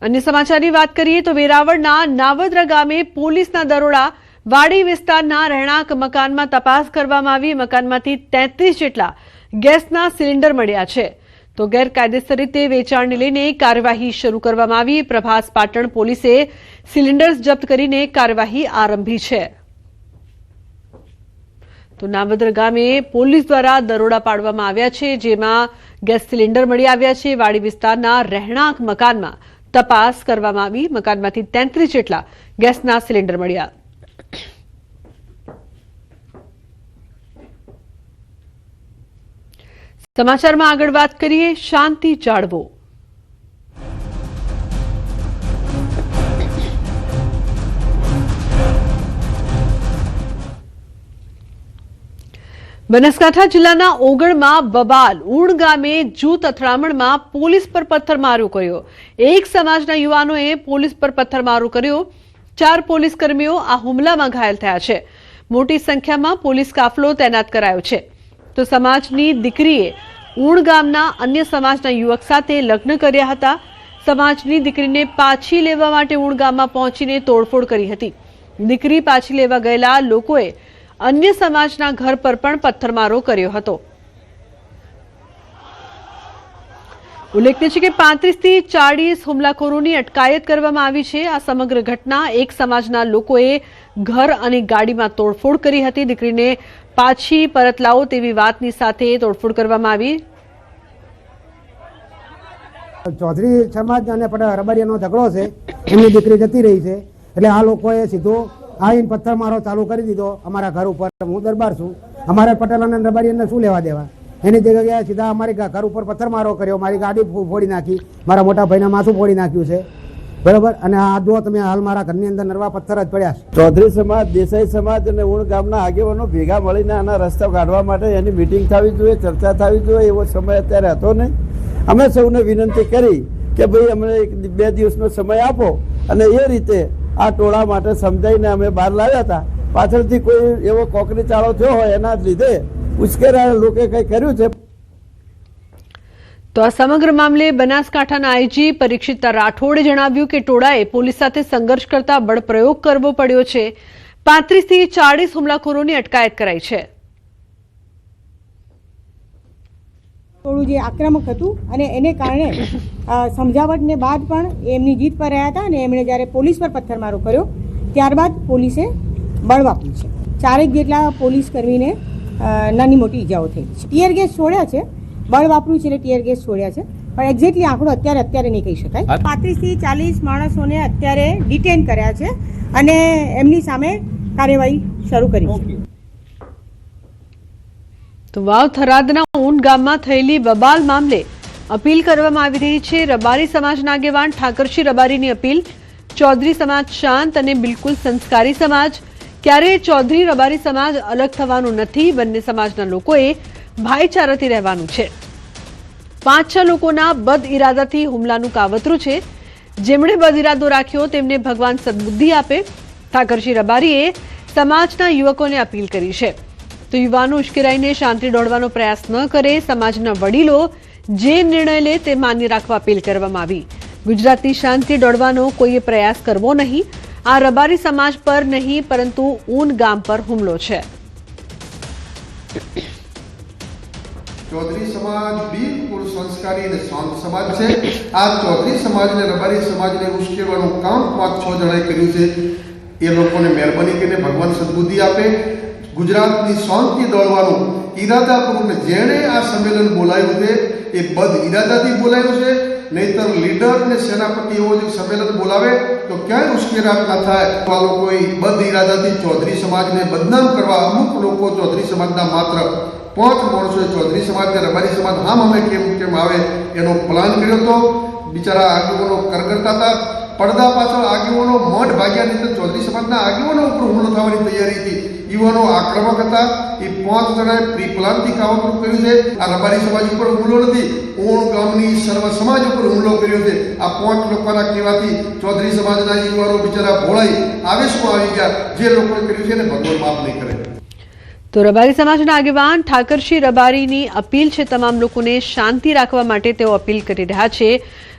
अन्य समाचार की बात करिए तो वेरावळना नावद्रा गामे पोलीसना दरोड़ा वाड़ी विस्ताરના રહેણાંક મકાનમાં તપાસ કરવામાં આવી। મકાનમાંથી 33 જેટલા ગેસના સિલિન્ડર મળ્યા છે તો ગેરકાયદેસર રીતે વેચાણને લઈને કાર્યવાહી શરૂ કરવામાં આવી। પ્રભાસ પાટણ પોલીસે સિલિન્ડર્સ જપ્ત કરીને કાર્યવાહી આરંભી છે। તો નાવદ્રા ગામે પોલીસ દ્વારા દરોડા પાડવામાં આવ્યા છે જેમાં ગેસ સિલિન્ડર મળી આવ્યા છે। વાડી વિસ્તારના રહેણાંક મકાનમાં तपास करवामां आवी। मकानमांथी 33 जेटला गैसना सिलिंडर मळ्या। समाचारमां आगळ वात करीए शांति जाळवो। બનાસકાંઠા જિલ્લાના ઓગણમાં બબાલ ઉણ ગામે જૂથ અથડામણમાં પોલીસ પર પથ્થરમારો કર્યો। એક સમાજના યુવાનોએ પોલીસ પર પથ્થરમારો કર્યો। 4 પોલીસ કર્મીઓ આ હુમલામાં ઘાયલ થયા છે। મોટી સંખ્યામાં પોલીસ કાફલો તૈનાત કરાયો છે। તો સમાજની દીકરીએ ઉણ ગામના અન્ય સમાજના યુવક સાથે લગ્ન કર્યા હતા। સમાજની દીકરીને પાછી લેવા માટે ઉણ ગામમાં પહોંચીને તોડફોડ કરી હતી। દીકરી પાછી લેવા ગયેલા લોકોએ अन्य समाजना घर पर पण पत्थरमारो कर्यो हतो। उल्लेखनीय छे के 35 થી 40 हुमलाखोरोनी अटकायत करवामां आवी छे। आ समग्र घटना एक समाजना लोकोए घर अने गाडीमां तोड़फोड़ करी हती। दीकरीने पाछी परत लावो तेवी वातनी साथे तोड़फोड़ करवामां आवी। चौधरी समाज अने रबारियानो झगड़ो छे, एमनी दीकरी जती रही छे એટલે આ લોકોએ સીધો आईन पत्थर मारो चालू कर दीधो अमरा घर पर। हूँ दरबार छू, अमरा पटेल ने रबारिया शू लेवा देवा। एनी जगह सीधा अमरी घर पर पत्थर मारो कर्यो, मारी गाड़ी फोड़ी नाखी, मारा मोटा भाई माथू फोड़ी नाख्यु छे। बराबर। अने आ जो तमे हाल मारा घरनी अंदर नरवा पत्थर ज पड्या छे। चौधरी समाज, देसाई समाज अने उण गामना आगेवानो भेगा मळीने आना रस्ता काढवा माटे एनी मीटिंग थवी जोईए, चर्चा थवी जोईए। एवो समय अत्यारे हतो नहीं। अमे सौने विनंती करी के भाई अमने 1-2 दिवसनो समय आपो अने ए रीते आ टोळा माटे समजाईने अमे बहार लाव्या था। पाछळथी कोई एवो कोकरी चाळो थयो होय एना लीधे उश्केराया लोके कई कर्युं छे। तो आ समग्र मामले बनासकांठाना आईजी परीक्षित राठौड़े जणाव्युं के टोळाए पोलीस साथे संघर्ष करता बळप्रयोग करवो पड्यो छे। 35 થી 40 हुमलाखोरोनी अटकायत कराई छे। થોડું જે આક્રમક હતું અને એને કારણે સમજાવટને બાદ પણ એમની જીત પર રહ્યા હતા અને એમણે જ્યારે પોલીસ પર પથ્થરમારો કર્યો ત્યારબાદ પોલીસે બળ વાપર્યું છે। 4 જેટલા પોલીસ કર્મીને નાની મોટી ઈજાઓ થઈ છે। ટીયર ગેસ છોડ્યા છે, બળ વાપર્યું છે એટલે ટીયર ગેસ છોડ્યા છે, પણ એક્ઝેક્ટલી આંકડો અત્યારે નહીં કહી શકાય। 35 થી 40 માણસોને અત્યારે ડિટેન કર્યા છે અને એમની સામે કાર્યવાહી શરૂ કરી છે। तो वाव थरादना ऊन गाममां थयेली बबाल मामले अपील करवामां आवी रही छे। रबारी समाजना आगेवान ठाकरशी रबारीनी अपील। चौधरी समाज शांत अने बिलकुल संस्कारी समाज। क्यारे चौधरी रबारी समाज अलग थवानुं नथी। बंने समाजना लोकोए भाईचाराथी रहेवानुं छे। 5-6 लोकोना बद इरादाथी हुमलानुं कावतरुं छे। जेमणे बद इरादो राख्यो तेमने भगवान सद्बुद्धि आपे। ठाकरशी रबारीए समाजना युवकोने अपील करी छे तो युवानो उश्केराईने शांति दौड़वानो प्रयास न करे। समाजना वडीलो जे निर्णय ले ते मान्य राखवा अपील करवामां आवी। गुजरातनी शांति दौड़वानो कोईए प्रयास करवो नहीं। आ रबारी समाज पर नहीं परंतु ऊन गाम पर हुमलो छे। चौधरी समाज बिल्कुल संस्कारी અને શાંત સમાજ છે। આ ચૌધરી સમાજને રબારી સમાજને ઉશ્કેરવાનું કામ 5-6 જણાએ કર્યું છે। એ લોકોને મહેરબાની કરીને ભગવાન સદબુદ્ધિ આપે। गुजरातनी शांति दौड़वानुं इरादापूर्वक जेणे आ सम्मेलन बोलाव्युं छे ए बद इरादाथी बोलाव्युं छे। नहींतर लीडर ने सेनापति एवो जो सम्मेलन बोलावे तो क्यांय उश्केराट न थाय। आ लोकोए बद इरादाथी चौधरी समाजने बदनाम करवा अमुक लोको चौधरी समाजना मात्र 5 माणसोए चौधरी समाजने रबारी समाज हाम हमे केम आवे एनो प्लान कर्यो तो बिचारा આગેવાનો કરકરતા હતા। પડદા પાછળ આગેવાનો મઠ ભાગ્યા નહીં તો ચૌધરી સમાજના આગેવાનો ઉપર હુમલો થવાની તૈયારી હતી। યુવાનો આક્રમક હતા। એ 5 જણાએ પ્રી પ્લાનથી કાવતરું કર્યું છે। આ રબારી સમાજ ઉપર હુમલો નથી, ઊણ ગામની સર્વ સમાજ ઉપર હુમલો કર્યો છે। આ 5 લોકોના કહેવાથી ચૌધરી સમાજના યુવાનો બિચારા ભોળાઈ આવેશમાં આવી ગયા। જે લોકોએ કર્યું છે ને ભગવાન માફ નહીં કરે। तो रबारी समाजना आगेवान ठाकरशी रबारीनी अपील छे तमाम लोकोने शांति राखवा माटे तेओ अपील करी रह्या छे।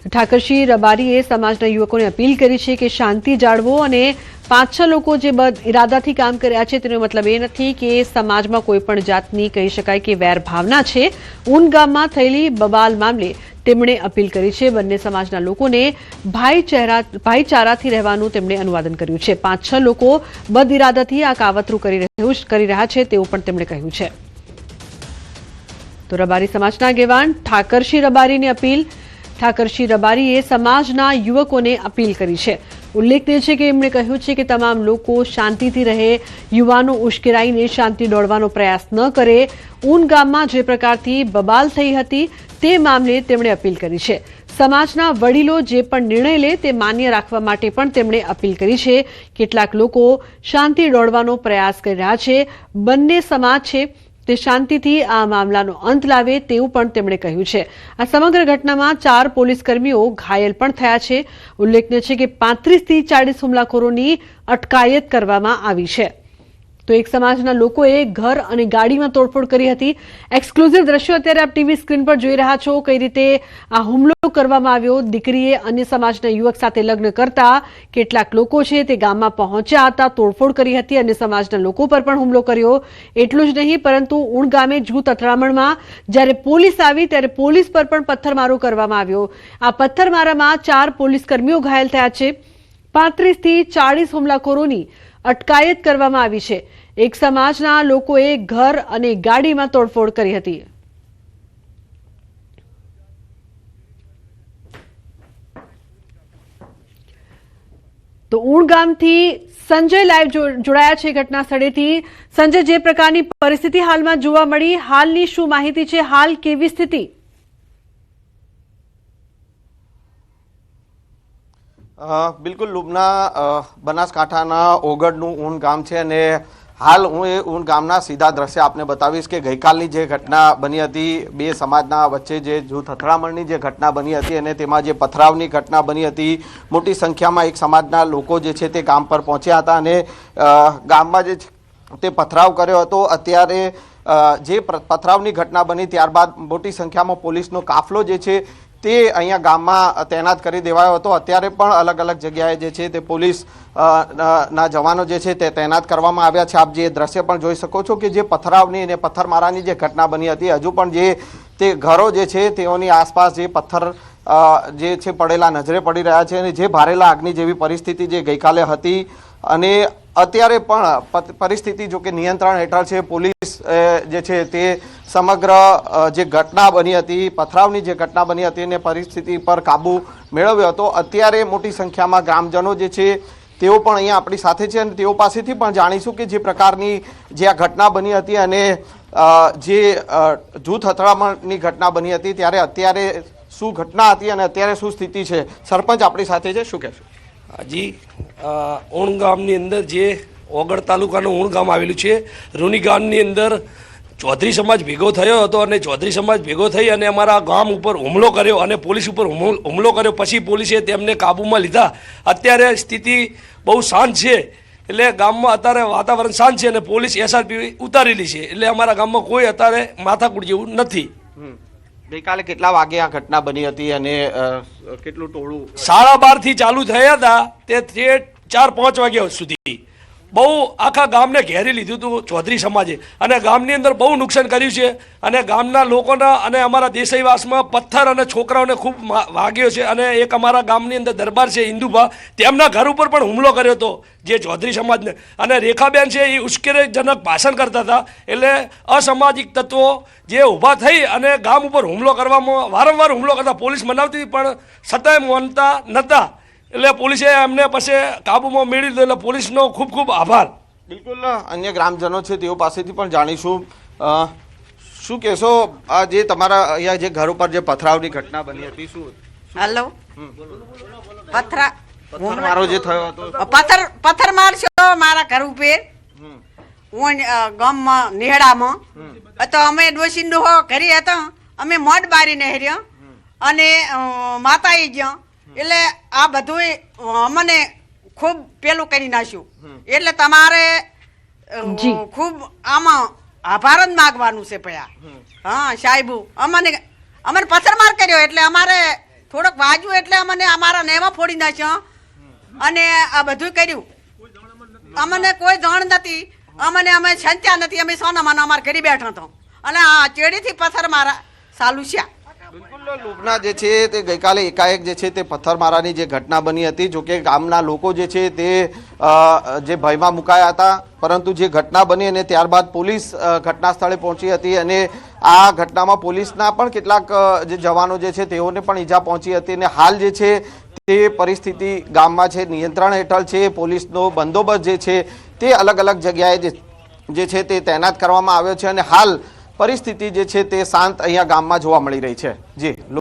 ઠાકરસિંહ રબારીએ સમાજના યુવકોને અપીલ કરી છે કે શાંતિ જાળવો અને 5-6 લોકો જે બદ ઇરાદાથી કામ કર્યા છે તેનો મતલબ એ નથી કે સમાજમાં કોઈ પણ જાતની કહી શકાય કે વેર ભાવના છે. ઊન ગામમાં થયેલી બબાલ મામલે તેમણે અપીલ કરી છે. બંને સમાજના લોકોને ભાઈચારાથી રહેવાનું તેમણે અનુવાદન કર્યું છે. 5-6 લોકો બદ ઇરાદાથી આ કાવતરું કરી રહ્યા છે તેવું પણ તેમણે કહ્યું છે. તો રબારી સમાજના આગેવાન ઠાકરસિંહ રબારીની અપીલ. ઠાકરસિંહ રબારીએ સમાજના યુવકોને અપીલ કરી છે. ઉલ્લેખનીય છે કે એમણે કહ્યું છે કે તમામ લોકો શાંતિથી રહે, યુવાનો ઉશ્કેરાઈને શાંતિ દોડવાનો પ્રયાસ ન કરે. ઊન ગામમાં જે પ્રકારથી બબાલ થઈ હતી તે મામલે તેમણે અપીલ કરી છે. સમાજના વડીલો જે પણ નિર્ણય લે તે માન્ય રાખવા માટે પણ તેમણે અપીલ કરી છે. કેટલાક લોકો શાંતિ દોડવાનો પ્રયાસ કરી રહ્યા છે. બંને સમાજ છે તે શાંતિથી આ મામલાનો અંત લાવે તેવું પણ તેમણે કહ્યું છે. આ સમગ્ર ઘટનામાં 4 પોલીસ કર્મીઓ ઘાયલ પણ થયા છે. ઉલ્લેખનીય છે કે 35 થી 40 હુમલાખોરોની અટકાયત કરવામાં આવી છે. તો એક સમાજના લોકોએ ઘર અને ગાડીમાં તોડફોડ કરી હતી. એક્સક્લુઝિવ દ્રશ્યો અત્યારે આપ ટીવી સ્ક્રીન પર જોઈ રહ્યા છો. કઈ રીતે આ હુમલો કરવામાં આવ્યો. દીકરીએ અન્ય સમાજના યુવક સાથે લગ્ન કરતા કેટલાક લોકો છે તે ગામમાં પહોંચ્યા હતા, તોડફોડ કરી હતી. અન્ય સમાજના લોકો પર પણ હુમલો કર્યો. એટલું જ નહીં પરંતુ ઊણ ગામે જૂથ અથડામણમાં જ્યારે પોલીસ આવી ત્યારે પોલીસ પર પણ પથ્થરમારો કરવામાં આવ્યો. આ પથ્થરમારામાં 4 પોલીસ કર્મીઓ ઘાયલ થયા છે. 35 થી 40 હુમલાખોરોની અટકાયત કરવામાં આવી છે. એક સમાજના લોકોએ ઘર અને ગાડીમાં તોડફોડ કરી હતી. તો ઊણ ગામથી સંજય લાઈવ જોડાયા છે ઘટના સ્થળેથી. સંજય, જે પ્રકારની પરિસ્થિતિ હાલમાં જોવા મળી, હાલની શું માહિતી છે? હાલ કેવી સ્થિતિ? બિલકુલ લુબના બનાસકાંઠાના ઓગળનું ઊન ગામ છે અને હાલ હું એ ઊન ગામના સીધા દ્રશ્ય આપને બતાવીશ કે ગઈકાલની જે ઘટના બની હતી, 2 સમાજના વચ્ચે જે જૂથ અથડામણની જે ઘટના બની હતી અને તેમાં જે પથરાવની ઘટના બની હતી, મોટી સંખ્યામાં એક સમાજના લોકો જે છે તે ગામ પર પહોંચ્યા હતા અને ગામમાં જે તે પથરાવ કર્યો હતો. અત્યારે જે પથરાવની ઘટના બની ત્યારબાદ મોટી સંખ્યામાં પોલીસનો કાફલો જે છે તે અહીંયા ગામમાં તૈનાત કરી દેવાયો હતો. અત્યારે પણ અલગ અલગ જગ્યાએ જે છે તે પોલીસ ના જવાનો જે છે તે તૈનાત કરવામાં આવ્યા છે. આપ જે દ્રશ્ય પણ જોઈ શકો છો કે જે પથરાવની અને પથ્થરમારાની જે ઘટના બની હતી, હજુ પણ જે તે ઘરો જે છે તેઓની આસપાસ જે પથ્થર જે છે પડેલા નજરે પડી રહ્યા છે અને જે ભારેલા આગની જેવી પરિસ્થિતિ જે ગઈકાલે હતી અને અત્યારે પણ પરિસ્થિતિ જો કે નિયંત્રણ હેઠળ છે. પોલીસ જે છે તે સમગ્ર જે ઘટના બની હતી, પથરાવની જે ઘટના બની હતી અને પરિસ્થિતિ પર કાબુ મેળવ્યો હતો. અત્યારે મોટી સંખ્યામાં ગ્રામજનો જે છે તેઓ પણ અહીંયા આપણી સાથે છે અને તેઓ પાસેથી પણ જાણીશું કે જે પ્રકારની જે આ ઘટના બની હતી અને જે જૂથ અથડામણની ઘટના બની હતી ત્યારે અત્યારે શું ઘટના હતી અને અત્યારે શું સ્થિતિ છે. સરપંચ આપણી સાથે છે, શું કહેશો? જી, ઊણ ગામની અંદર જે ઓગળ તાલુકાનું ઊણ ગામ આવેલું છે, રૂની ગામની અંદર ચૌધરી સમાજ ભેગો થયો હતો અને ચૌધરી સમાજ ભેગો થઈ અને અમારા ગામ ઉપર હુમલો કર્યો અને પોલીસ ઉપર હુમલો કર્યો. પછી પોલીસે તેમને કાબૂમાં લીધા. અત્યારે સ્થિતિ બહુ શાંત છે. એટલે ગામમાં અત્યારે વાતાવરણ શાંત છે અને પોલીસ SRP ઉતારેલી છે. એટલે અમારા ગામમાં કોઈ અત્યારે માથાકૂટ જેવું નથી. ગઈકાલે કેટલા વાગે આ ઘટના બની હતી અને કેટલું ટોળું? 12:30 થી ચાલુ થયા હતા તે 4-5 વાગ્યા સુધી બહુ આખા ગામને ઘેરી લીધું હતું ચૌધરી સમાજે અને ગામની અંદર બહુ નુકસાન કર્યું છે અને ગામના લોકોના અને અમારા દેસાઈવાસમાં પથ્થર અને છોકરાઓને ખૂબ વાગ્યો છે. અને એક અમારા ગામની અંદર દરબાર છે હિન્દુભા, તેમના ઘર ઉપર પણ હુમલો કર્યો હતો જે ચૌધરી સમાજને. અને રેખાબેન છે એ ઉશ્કેરજનક ભાષણ કરતા હતા. એટલે અસામાજિક તત્વો જે ઊભા થઈ અને ગામ ઉપર હુમલો કરવામાં વારંવાર હુમલો કરતા પોલીસ મનાવતી પણ છતાંય માનતા નહોતા. એટલે પોલીસે એમને પછી કાબુમાં મેળવી લીધો. એટલે પોલીસનો ખૂબ ખૂબ આભાર. બિલકુલ અન્ય ગ્રામજનો છે તેઓ પાસેથી પણ જાણીશું. શું કહેશો આ જે તમારા અહીંયા જે ઘર ઉપર જે પથરાવની ઘટના બની હતી, શું? હેલો, પથ્થરમારો જે થયો હતો, પથ્થર મારશો મારા ઘર ઉપર હું ગામમાં નેહડામાં તો અમે ડોસીનો ઘરે હતા. અમે મોઢ બારીને હેર્યા અને માતા આવી ગયા. એટલે આ બધું અમને ખૂબ પેલું કરી નાખ્યું. એટલે તમારે ખૂબ આમાં આભાર જ માગવાનું છે ભયા. હા સાહેબ, અમને પથ્થરમાર કર્યો એટલે અમારે થોડોક વાજ્યું એટલે અમને અમારા નેવા ફોડી નાખ્યો અને આ બધું કર્યું. અમને કોઈ જાણ નથી, અમે સંત્યા નથી, અમે સોનામાં અમારા ઘરે બેઠા હતો અને આ ચેડીથી પથ્થર મારા ચાલુ છે. બિલકુલ લુબના જે છે તે ગઈકાલે એકાએક જે છે તે પથ્થરમારાની જે ઘટના બની હતી, જોકે ગામના લોકો જે છે તે જે ભયમાં મુકાયા હતા, પરંતુ જે ઘટના બની અને ત્યારબાદ પોલીસ ઘટના સ્થળે પહોંચી હતી અને આ ઘટનામાં પોલીસના પણ કેટલાક જે જવાનો જે છે તેઓને પણ ઈજા પહોંચી હતી અને હાલ જે છે તે પરિસ્થિતિ ગામમાં છે નિયંત્રણ હેઠળ છે. પોલીસનો બંદોબસ્ત જે છે તે અલગ અલગ જગ્યાએ જે છે તે તૈનાત કરવામાં આવ્યો છે અને હાલ પરિસ્થિતિ જે છે તે શાંત અહીંયા ગામમાં જોવા મળી રહી છે. જી